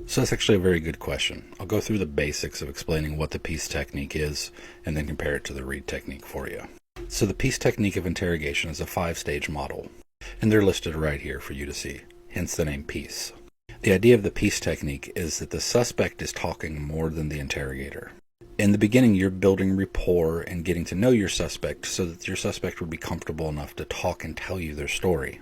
So that's actually a very good question. I'll go through the basics of explaining what the peace technique is and then compare it to the Reid technique for you. So the peace technique of interrogation is a 5-stage model, and they're listed right here for you to see, hence the name peace. The idea of the peace technique is that the suspect is talking more than the interrogator. In the beginning, you're building rapport and getting to know your suspect so that your suspect would be comfortable enough to talk and tell you their story.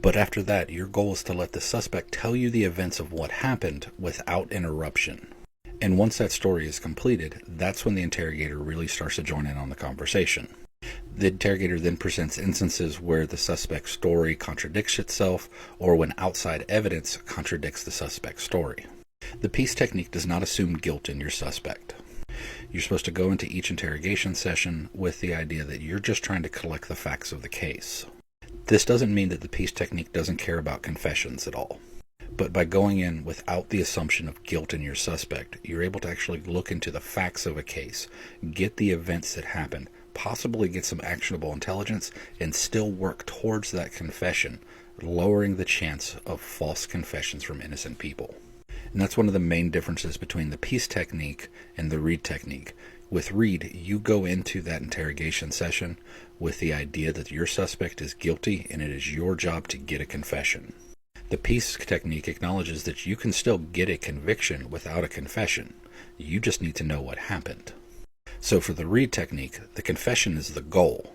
But after that, your goal is to let the suspect tell you the events of what happened without interruption. And once that story is completed, that's when the interrogator really starts to join in on the conversation. The interrogator then presents instances where the suspect's story contradicts itself or when outside evidence contradicts the suspect's story. The peace technique does not assume guilt in your suspect. You're supposed to go into each interrogation session with the idea that you're just trying to collect the facts of the case. This doesn't mean that the peace technique doesn't care about confessions at all. But by going in without the assumption of guilt in your suspect, you're able to actually look into the facts of a case, get the events that happened, possibly get some actionable intelligence, and still work towards that confession, lowering the chance of false confessions from innocent people. And that's one of the main differences between the peace technique and the Reid technique. With Reid, you go into that interrogation session with the idea that your suspect is guilty and it is your job to get a confession. The peace technique acknowledges that you can still get a conviction without a confession. You just need to know what happened. So for the Reid technique, the confession is the goal.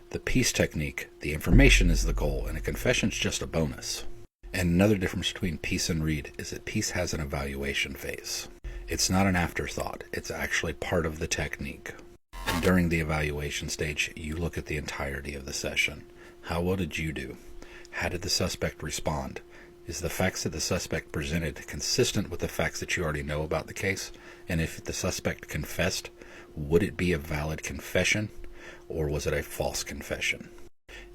The peace technique, the information is the goal, and a confession is just a bonus. And another difference between peace and Reid is that peace has an evaluation phase. It's not an afterthought, it's actually part of the technique. And during the evaluation stage, you look at the entirety of the session. How well did you do? How did the suspect respond? Is the facts that the suspect presented consistent with the facts that you already know about the case? And if the suspect confessed, would it be a valid confession or was it a false confession?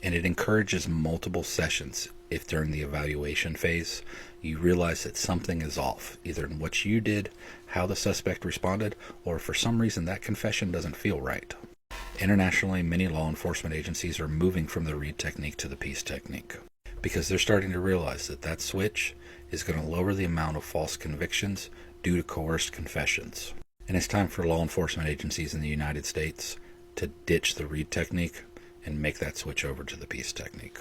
And it encourages multiple sessions if during the evaluation phase you realize that something is off, either in what you did, how the suspect responded, or for some reason that confession doesn't feel right. Internationally, many law enforcement agencies are moving from the Reid technique to the peace technique because they're starting to realize that that switch is going to lower the amount of false convictions due to coerced confessions. And it's time for law enforcement agencies in the United States to ditch the Reid technique and make that switch over to the peace technique.